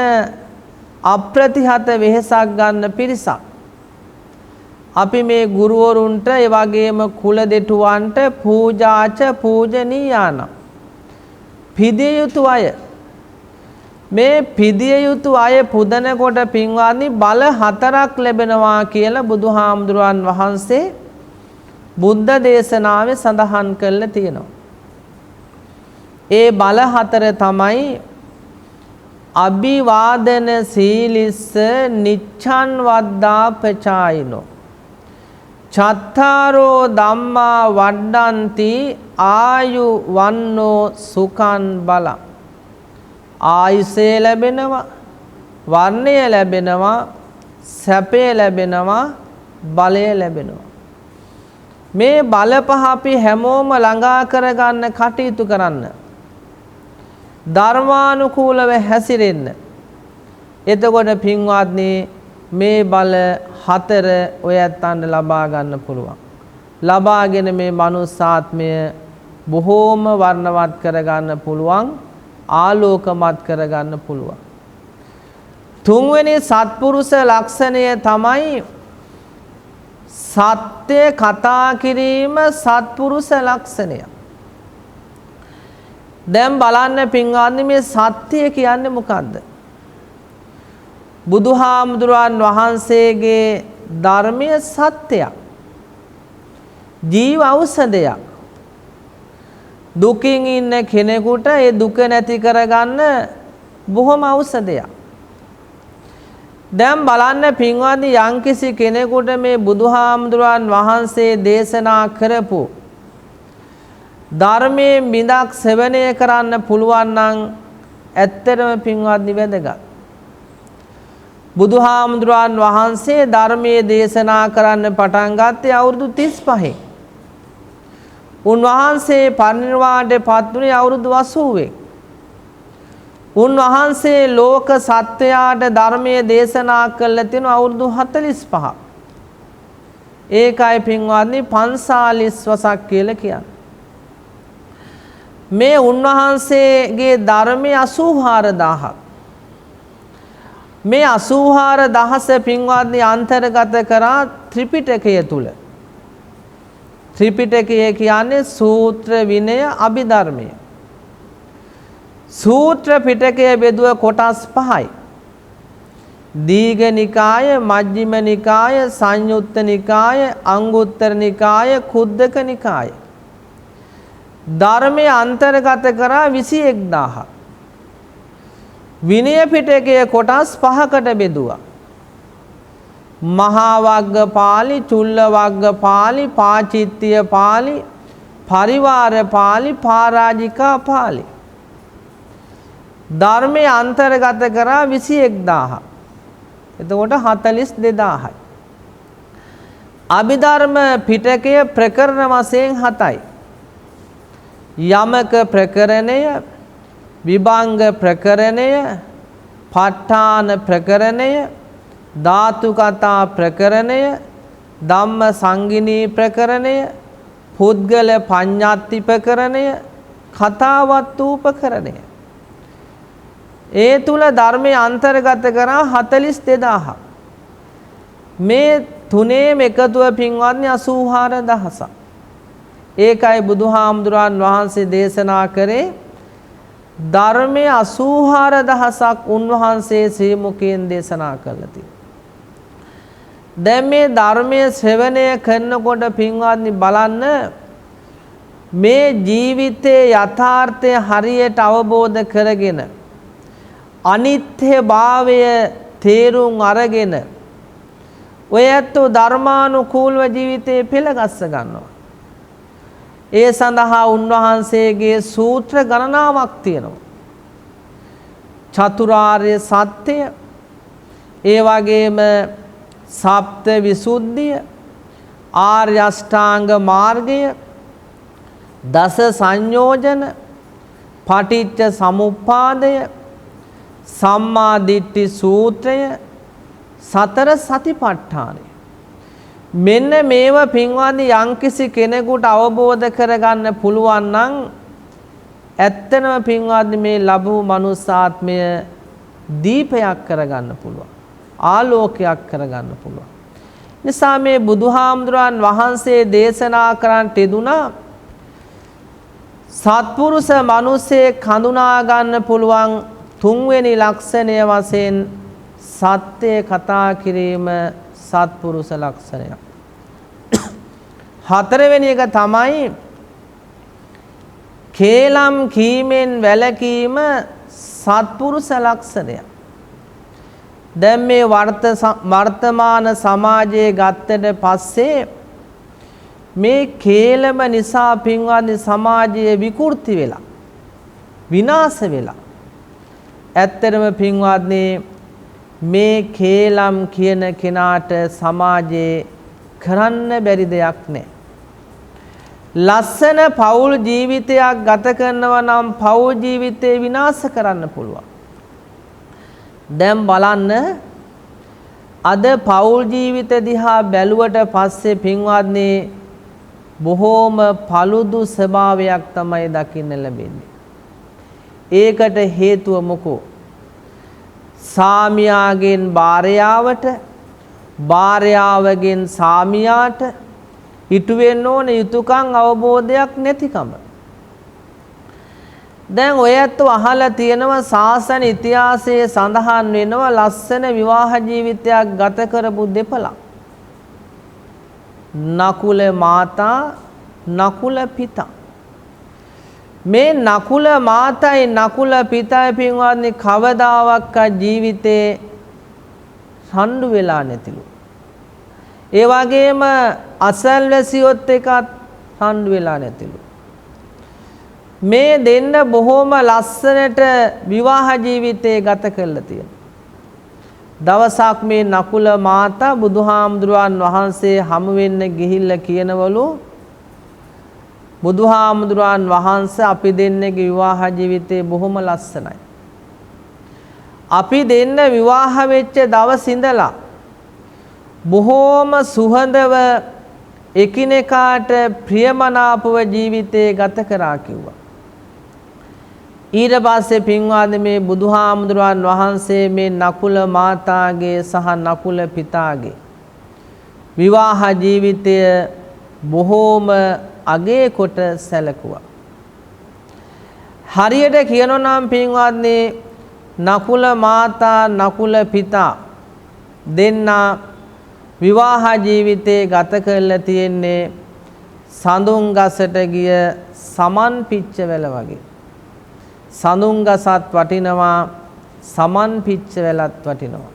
S2: අප්‍රතිහත වෙහෙසක් ගන්න පිරිසක්. අපි මේ ගුරුවරුන්ට ඒ වගේම කුල දෙටුවන්ට පූජාච පූජනීයාන පිදිය යුතු අය. මේ පිදිය යුතු අය පුදනකොට පින්වත්නි බල 4ක් ලැබෙනවා කියලා බුදුහාමුදුරන් වහන්සේ බුද්ධ දේශනාවේ සඳහන් කරලා තියෙනවා. ඒ බල 4 තමයි අභිවාදන සීලිස්ස නිච්ඡන් වද්දා පචායිනෝ චත්තාරෝ ධම්මා වඩ්ඩන්ති ආයු වන්නෝ සුඛං බල. ආයුෂය ලැබෙනවා, වර්ණය ලැබෙනවා, සැපය ලැබෙනවා, බලය ලැබෙනවා. මේ බල පහ අපි හැමෝම ළඟා කරගන්න කටයුතු කරන්න. ධර්මානුකූලව හැසිරෙන්න. එතකොට පින්වත්නි මේ බල 4 ඔය ඇත්තන්ට ලබා ගන්න පුළුවන්. ලබාගෙන මේ මනුස්සාත්මය බොහෝම වර්ණවත් කරගන්න පුළුවන්, ආලෝකමත් කරගන්න පුළුවන්. තුන්වෙනි සත්පුරුෂ ලක්ෂණය තමයි සත්‍ය කතා කිරීම සත්පුරුෂ ලක්ෂණය. දැන් බලන්න පින්වත්නි මේ සත්‍ය කියන්නේ මොකද්ද? බුදුහාමුදුරන් වහන්සේගේ ධර්මයේ සත්‍යයක්. ජීව ඖෂධයක්. දුකින් ඉන්න කෙනෙකුට ඒ දුක නැති කරගන්න බොහොම ඖෂධයක්. දැන් බලන්න පින්වත්නි යම්කිසි කෙනෙකුට මේ බුදුහාමුදුරන් වහන්සේ දේශනා කරපු ධර්මයේ බිඳක් සෙවණය කරන්න පුළුවන් නම් ඇත්තටම පින්වත්නි වැදගත්. බුදුහාමුදුරන් වහන්සේ ධර්මයේ දේශනා කරන්න පටන් ගත්තේ අවුරුදු 35. උන්වහන්සේ පරිනිර්වාණයට පත් වුණේ අවුරුදු 80. උන්වහන්සේ ලෝක සත්වයාට ධර්මයේ දේශනා කළ තියෙන අවුරුදු 45ක්. ඒකයි පින්වත්නි 45 වසක් කියලා කියන්නේ. මේ උන්වහන්සේගේ ධර්මයේ 84000ක්. මේ 84000 පින්වත්නි අන්තර්ගත කරා ත්‍රිපිටකය තුල. ත්‍රිපිටකය කියන්නේ සූත්‍ර විනය අභිධර්මය. සූත්‍ර පිටකය බෙදුව කොටස් 5යි. දීඝ නිකාය, මජ්ක්‍ධිම නිකාය, සංයුත්ත නිකාය, අංගුත්තර නිකාය, කුද්දක නිකාය. ධර්මය අන්තර්ගත කරා 21000. විනය පිටකය කොටස් 5කට බෙදුවා. මහා වග්ග පාළි, චුල්ල වග්ග පාළි, පාචිත්‍ය පාළි, පරිවාර පාළි, පරාජිකා පාළි. ධර්මය අන්තර්ගත කරා 21000. එතකොට 42000යි. අභිධර්ම පිටකය ප්‍රකරණ වශයෙන් 7යි. යමක ප්‍රකරණය, විභංග ප්‍රකරණය, ප ဋ ාණ ප්‍රකරණය, ධාතු කතා ප්‍රකරණය, ධම්ම සංගිනී ප්‍රකරණය, පුද්ගල පඤ්ඤාති ප්‍රකරණය, කතාවත් උපකරණය. ඒ තුල ධර්මයේ අන්තර්ගත කරා 42000. මේ තුනේම එකතුව පින්වත්නි 84000. ඒකයි බුදුහාමුදුරන් වහන්සේ දේශනා කරේ ධර්මයේ 84000ක් උන්වහන්සේ ශ්‍රී මුඛයෙන් දේශනා කළා තියෙනවා. දැන් මේ ධර්මයේ ශ්‍රවණය කරනකොට පින්වත්නි බලන්න මේ ජීවිතයේ යථාර්ථය හරියට අවබෝධ කරගෙන අනිත්‍ය භාවය තේරුම් අරගෙන ඔය ඇත්තෝ ධර්මානුකූලව ජීවිතේ පෙළගස්ස ගන්නවා. ඒ සඳහා උන්වහන්සේගේ සූත්‍ර ගණනාවක් තියෙනවා. චතුරාර්ය සත්‍ය, ඒ වගේම සප්ත විසුද්ධිය, ආර්ය අෂ්ටාංග මාර්ගය, දස සංයෝජන, පටිච්ච සමුප්පාදය, සම්මා දිට්ඨි සූත්‍රය, සතර සතිපට්ඨානය. මෙන්න මේව පින්වත්නි යම්කිසි කෙනෙකුට අවබෝධ කරගන්න පුළුවන් නම් ඇත්තනම පින්වත්නි මේ ලැබූ මනුස්සාත්මය දීපයක් කරගන්න පුළුවන්. ආලෝකයක් කරගන්න පුළුවන්. නිසා මේ බුදුහාමුදුරන් වහන්සේ දේශනා කරන්නට යෙදුනා සත්පුරුෂ මිනිසෙක් හඳුනා ගන්න පුළුවන් තුන්වෙනි ලක්ෂණය වශයෙන් සත්‍ය කතා කිරීම සත්පුරුෂ ලක්ෂණයක්. හතරවෙනි එක තමයි කේලම් කීමෙන් වැළකීම සත්පුරුෂ ලක්ෂණයක්. දැන් මේ වර්තමාන සමාජයේ ගත්තට පස්සේ මේ කේලම නිසා පින්වත්නි සමාජයේ විකෘති වෙලා විනාශ වෙලා. ඇත්තටම පින්වත්නි මේ කේලම් කියන කෙනාට සමාජයේ කරන්න බැරි දෙයක් නැහැ. ලස්සන පෞල් ජීවිතයක් ගත කරනවා නම් පෞල් ජීවිතේ විනාශ කරන්න පුළුවන්. දැන් බලන්න අද පෞල් ජීවිත දිහා බැලුවට පස්සේ පින්වත්නි බොහෝම paludu ස්වභාවයක් තමයි දකින්න ලැබෙන්නේ. ඒකට හේතුව මොකෝ? සාමියාගෙන් භාර්යාවට, භාර්යාවගෙන් සාමියාට ඉටු වෙන්න ඕන යුතුයකම් අවබෝධයක් නැතිකම. දැන් ඔය ඇත්තෝ අහලා තියෙනවා සාසන ඉතිහාසයේ සඳහන් වෙනවා ලස්සන විවාහ ජීවිතයක් ගත කරපු දෙපළක්. නකුල මාතා, නකුල පිතා. මේ නකුල මාතයි නකුල පිතයි පින්වත්නි කවදාවත් ජීවිතේ රණ්ඩු වෙලා නැතිලු. ඒ වගේම අසල්වැසියොත් එකත් රණ්ඩු වෙලා නැතිලු. මේ දෙන්න බොහොම ලස්සනට විවාහ ජීවිතේ ගත කරලා තියෙනවා. දවසක් මේ නකුල මාතා බුදුහාමුදුරන් වහන්සේ හමු වෙන්න ගිහිල්ලා කියනවලු බුදුහාමුදුරන් වහන්සේ අපි දෙන්නගේ විවාහ ජීවිතේ බොහොම ලස්සනයි. අපි දෙන්න විවාහ වෙච්ච දවස් ඉඳලා බොහෝම සුහඳව එකිනෙකාට ප්‍රියමනාපව ජීවිතේ ගත කරා කිව්වා. ඊට පස්සේ පින්වාද මේ බුදුහාමුදුරන් වහන්සේ මේ නකුල මාතාගේ සහ නකුල පිතාගේ විවාහ ජීවිතය බොහෝම අගේ කොට සැලකුවා. හරියට කියනවා නම් පින්වත්නි නකුල මාතා නකුල පිතා දෙන්නා විවාහ ජීවිතේ ගත කරලා තියෙන්නේ සඳුන් ගසට ගිය සමන් පිච්චවැල වගේ. සඳුන් ගසත් වටිනවා සමන් පිච්චවැලත් වටිනවා.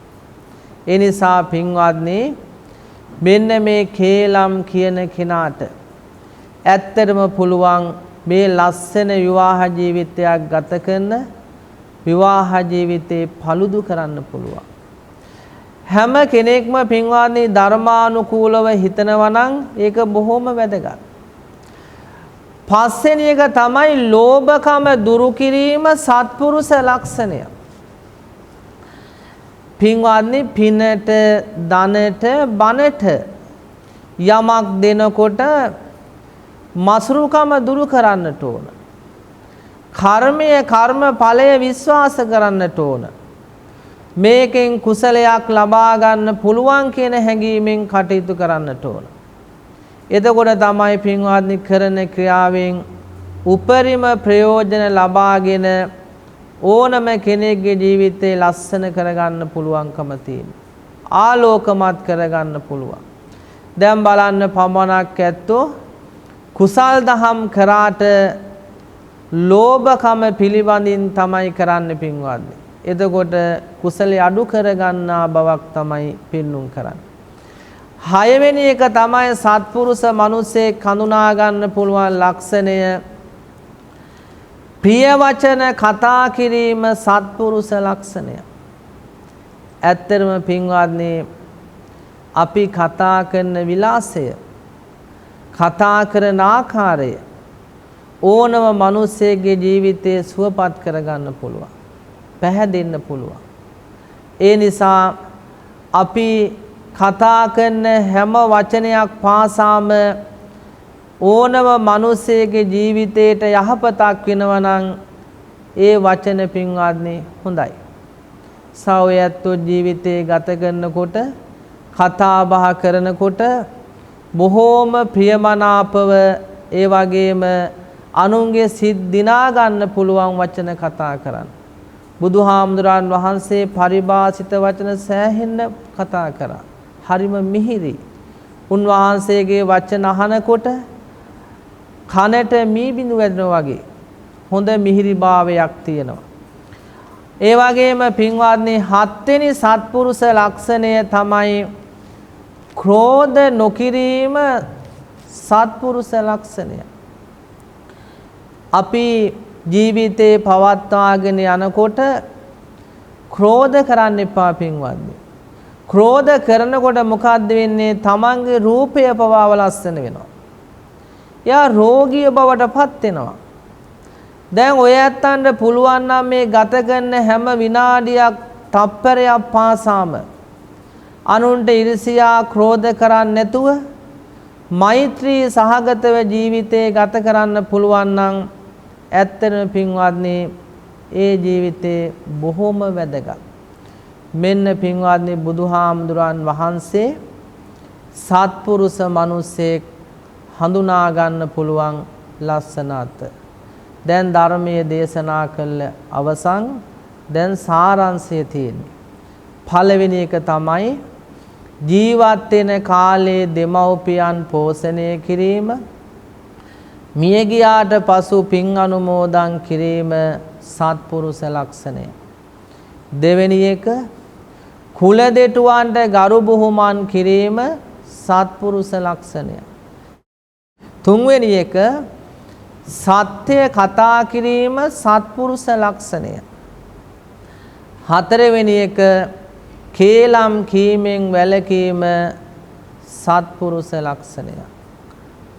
S2: ඒ නිසා පින්වත්නි මෙන්න මේ කේලම් කියන කෙනාට ඇත්තටම පුළුවන් මේ ලස්සන විවාහ ජීවිතයක් ගත කරන විවාහ ජීවිතේ paludu කරන්න පුළුවන්. හැම කෙනෙක්ම පින්වත්නි ධර්මානුකූලව හිතනවා නම් ඒක බොහොම වැදගත්. පස්වෙනි එක තමයි ලෝභකම දුරු කිරීම සත්පුරුෂ ලක්ෂණය. පින්වත්නි පිනට ධනට බනට යමක් දෙනකොට මසුරුකම දුරු කරන්නට ඕන. කර්මය කර්ම ඵලය විශ්වාස කරන්නට ඕන. මේකෙන් කුසලයක් ලබා ගන්න පුළුවන් කියන හැඟීමෙන් කටයුතු කරන්නට ඕන. එතකොට තමයි පින්වත්නි කරන ක්‍රියාවෙන් උපරිම ප්‍රයෝජන ලබාගෙන ඕනම කෙනෙක්ගේ ජීවිතේ ලස්සන කරගන්න පුළුවන්කම තියෙනවා. ආලෝකමත් කරගන්න පුළුවන්. දැන් බලන්න පමණක් ඇත්තෝ කුසල් දහම් කරාට ලෝභකම පිළිබඳින් තමයි කරන්න පින්වත්නි. එතකොට කුසලයේ අඩු කරගන්නා බවක් තමයි පින්නුම් කරන්නේ. හයවෙනි එක තමයි සත්පුරුෂ මිනිසෙක් හඳුනා ගන්න පුළුවන් ලක්ෂණය ප්‍රිය වචන කතා කිරීම සත්පුරුෂ ලක්ෂණය. ඇත්තටම පින්වත්නි අපි කතා කරන විලාසය කතා කරන ආකාරය ඕනම මිනිසෙකගේ ජීවිතේ සුවපත් කරගන්න පුළුවන්. පැහැදෙන්න පුළුවන්. ඒ නිසා අපි කතා කරන හැම වචනයක් පාසාම ඕනම මිනිසෙකගේ ජීවිතයට යහපතක් වෙනවා නම් ඒ වචන පින්වත්නි හොඳයි. සෞයත්ව ජීවිතේ ගත කරනකොට කතා බහ කරනකොට බොහෝම ප්‍රියමනාපව ඒ වගේම අනුන්ගේ සිත් දිනා ගන්න පුළුවන් වචන කතා කරන්න. බුදුහාමුදුරන් වහන්සේ පරිභාෂිත වචන සෑහෙන්න කතා කරා. හරිම මිහිරි. උන්වහන්සේගේ වචන අහනකොට කනට මී බිඳු වැදෙනවා වගේ හොඳ මිහිරිභාවයක් තියෙනවා. ඒ වගේම පින්වත්නි හත්වෙනි සත්පුරුෂ ලක්ෂණය තමයි ක්‍රෝධ නොකිරීම සත්පුරුෂ ලක්ෂණය. අපි ජීවිතේ පවත්වාගෙන යනකොට ක්‍රෝධ කරන්න එපා පින්වත්නි. ක්‍රෝධ කරනකොට මොකද්ද වෙන්නේ? තමන්ගේ රූපය පවාව ලස්සන වෙනවා. යා රෝගී බවට පත් වෙනවා. දැන් ඔය ඇත්තන්ට පුළුවන් නම් මේ ගත කරන හැම විනාඩියක් තප්පරයක් පාසාම අනුන්ට ඊර්ෂියා ක්‍රෝධ කරන්නේ නැතුව මෛත්‍රී සහගතව ජීවිතේ ගත කරන්න පුළුවන් නම් ඇත්තටම පින්වත්නි ඒ ජීවිතේ බොහොම වැදගත්. මෙන්න පින්වත්නි බුදුහාමුදුරන් වහන්සේ සත්පුරුෂ මිනිසෙක් හඳුනා ගන්න පුළුවන් ලස්සන අත. දැන් ධර්මයේ දේශනා කළ අවසන් දැන් සාරාංශය තියෙන්නේ. පළවෙනි එක තමයි ජීවත් වෙන කාලේ දෙමව්පියන් පෝෂණය කිරීම, මිය ගියාට පසු පින් අනුමෝදන් කිරීම සත්පුරුෂ ලක්ෂණය. දෙවෙනි එක කුල දෙටුවන්ට ගරු බුහුමන් කිරීම සත්පුරුෂ ලක්ෂණය. තුන්වෙනි එක සත්‍ය කතා කිරීම සත්පුරුෂ ලක්ෂණය. හතරවෙනි එක කේලම් කීමෙන් වැළකීම සත්පුරුෂ ලක්ෂණය.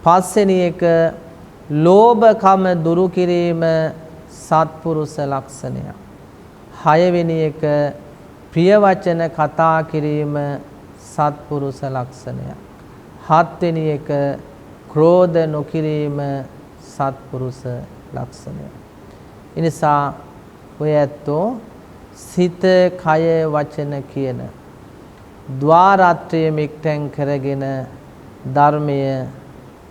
S2: පස්වෙනි එක ලෝභකම දුරු කිරීම සත්පුරුෂ ලක්ෂණය. හයවෙනි එක ප්‍රිය වචන කතා කිරීම සත්පුරුෂ ලක්ෂණය. හත්වෙනි එක ක්‍රෝධ නොකිරීම සත්පුරුෂ ලක්ෂණය. එනිසා ඔය ඇත්තෝ සිත කය වචන කියන ද්වාරත්‍රය මෙක්ටැන් කරගෙන ධර්මය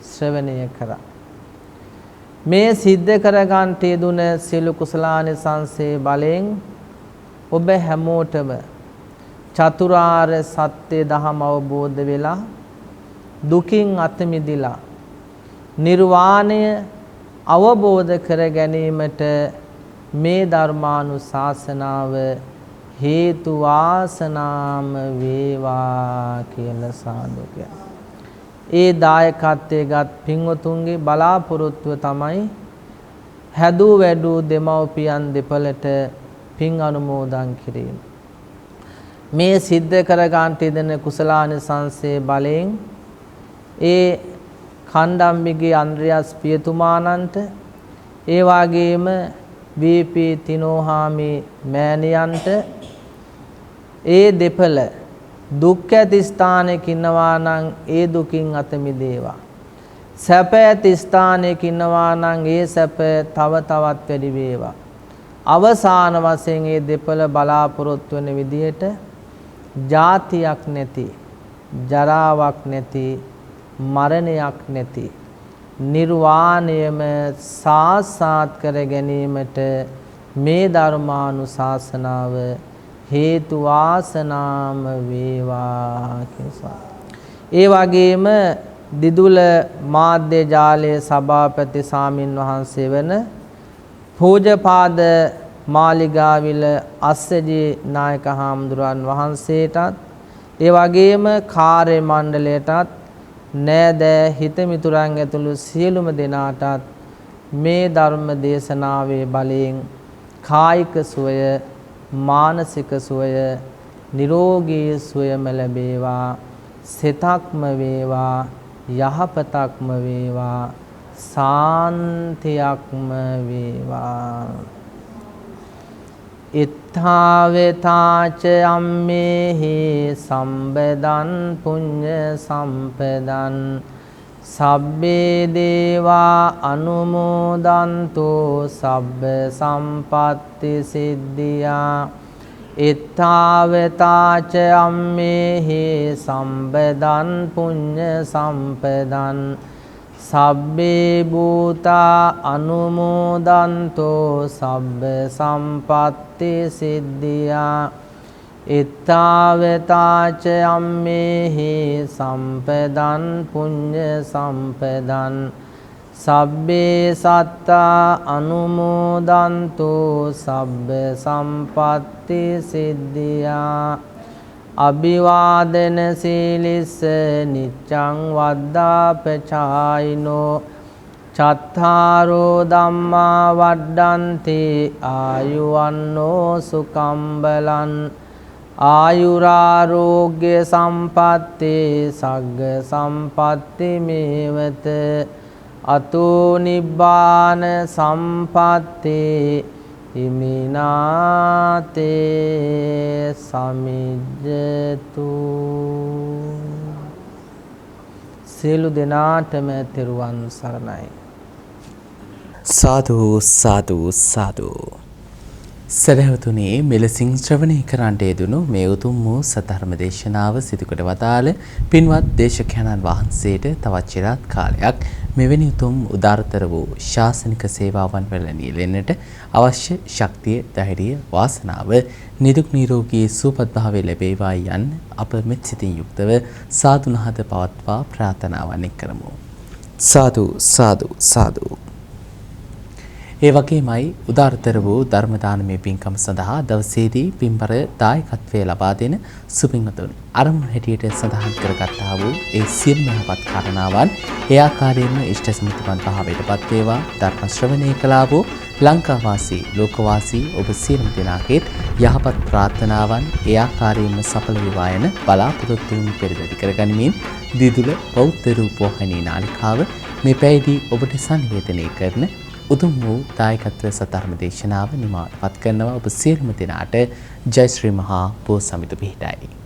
S2: ශ්‍රවණය කරා. මේ සිද්ධ කරගන්නට යෙදුන සියලු කුසලානිසංසේ බලෙන් ඔබ හැමෝටම චතුරාර්ය සත්‍ය දහම අවබෝධ වෙලා දුකින් අත මිදලා නිර්වාණය අවබෝධ කර ගැනීමට මේ ධර්මානුශාසනාව හේතු වාසනාම වේවා කියලා සාදුකය. ඒ දායකත්වයේ ගත් පින්වතුන්ගේ බලාපොරොත්තුව තමයි හැදූ වැඩූ දෙමව්පියන් දෙපළට පින් අනුමෝදන් කිරීම. මේ සිද්ධ කර ගන්නට යෙදෙන කුසලානිසංසයේ බලයෙන් ඒ කණ්ඩම්බිගේ අන්ද්‍රියාස් පියතුමාණන්ට ඒ වගේම වී.පී. තිනෝහාමි මෑණියන්ට ඒ දෙපළ දුක් ඇති ස්ථානයක ඉන්නවා නම් ඒ දුකින් අත මිදේවා. සැප ඇති ස්ථානයක ඉන්නවා නම් ඒ සැප තව තවත් වැඩි වේවා. අවසාන වශයෙන් ඒ දෙපළ බලාපොරොත්තු වෙන විදිහට ජාතියක් නැති, ජරාවක් නැති, මරණයක් නැති නිර්වාණයම සාක්ෂාත් කර ගැනීමට මේ ධර්මානුශාසනාව හේතු වාසනාම වේවා කියලා. ඒ වගේම දිදුල මාධ්‍ය ජාලයේ සභාපති සාමින් වහන්සේ වන පූජපාද මාලිගාවිල අස්සජී නායක හාමුදුරන් වහන්සේටත් ඒ වගේම කාර්ය මණ්ඩලයටත් නෑදෑ හිතමිතුරන් ඇතුළු සියලුම දෙනාටත් මේ ධර්ම දේශනාවේ බලයෙන් කායික සුවය, මානසික සුවය, නිරෝගී සුවයම ලැබේවා. සිතක්ම වේවා, යහපතක්ම වේවා, සාන්තියක්ම වේවා. ඉත්තාවතාච අම්මේහි සම්බදන් පුඤ්ඤ සම්පදන් සබ්බේ දේවා අනුමෝදන්තු සබ්බ සම්පත්ති සිද්ධියා. ඉත්තාවතාච අම්මේහි සම්බදන් පුඤ්ඤ සම්පදන් සබ්බේ භූතා අනුමෝදන්තෝ සබ්බ සම්පත්ති සිද්ධියා. ඉත්තාවතාච අම්මේහි සම්පදන් පුඤ්ඤ සම්පදන් සබ්බේ සත්තා අනුමෝදන්තෝ සබ්බ සම්පත්ති සිද්ධියා. අභිවාදන සීලිස්ස නිච්ඡං වද්දාපචායිනෝ චත්තාරෝ ධම්මා වඩ්ඩන්ති ආයුවන්නෝ සුඛං බලං ආයුරාරෝග්‍ය සම්පatti සග්ග සම්පatti මේවත අතෝ නිබ්බාන සම්පatti ඉමිනාතේ සමිජ්ජතු. සියලු දෙනාටම තෙරුවන් සරණයි.
S1: සාදු සාදු සාදු. සදහවතුනි, මෙලෙසින් ශ්‍රවණය කරන්නට යෙදුණු මේ උතුම් වූ සද්ධර්ම දේශනාව සිදු කොට වදාළ පින්වත් දේශකයන්න් වහන්සේට තවත් චිරාත් කාලයක් මෙවැනි උතුම් උදාරතර වූ ශාසනික සේවාවන් වල නියැලෙන්නට අවශ්‍ය ශක්තිය, ධෛර්යය, වාසනාව, නිදුක් නිරෝගී සුවපත් භාවය ලැබේවා යන්න අප මෙත් සිතින් යුක්තව සාදුනාද පවත්වා ප්‍රාර්ථනාවන් කරමු. සාදු සාදු සාදු. ඒ වගේමයි උදාරතර වූ ධර්ම දානමය පින්කම සඳහා දවසේදී පින්බර දායකත්වය ලබා දෙන සුපින්වතුන් අරමුණු හැටියට සඳහන් කරගත්තා වූ ඒ සියලු යහපත් කාරණාවන් ඒ ආකාරයෙන්ම ඉෂ්ට සමිතිපත් භාවයටපත් වේවා. ධර්ම ශ්‍රවණය කළා වූ ලංකාවාසී ලෝකවාසී ඔබ සියලුම දෙනාගේත් යහපත් ප්‍රාර්ථනාවන් ඒ ආකාරයෙන්ම සඵල වේවා යන බලාපොරොත්තු වුන් පෙරදරි කරගනිමින් දිදුල බෞද්ධ රූපවාහිනී නාලිකාව මේ පැයදී ඔබට සංවේදනය කරන උතුම් වූ දායකත්ව සතරම දේශනාව නිමාවටපත් කරනවා. ඔබ සියලුම දෙනාට ජය ශ්‍රී මහා බෝසමිඳු පිහිටයි.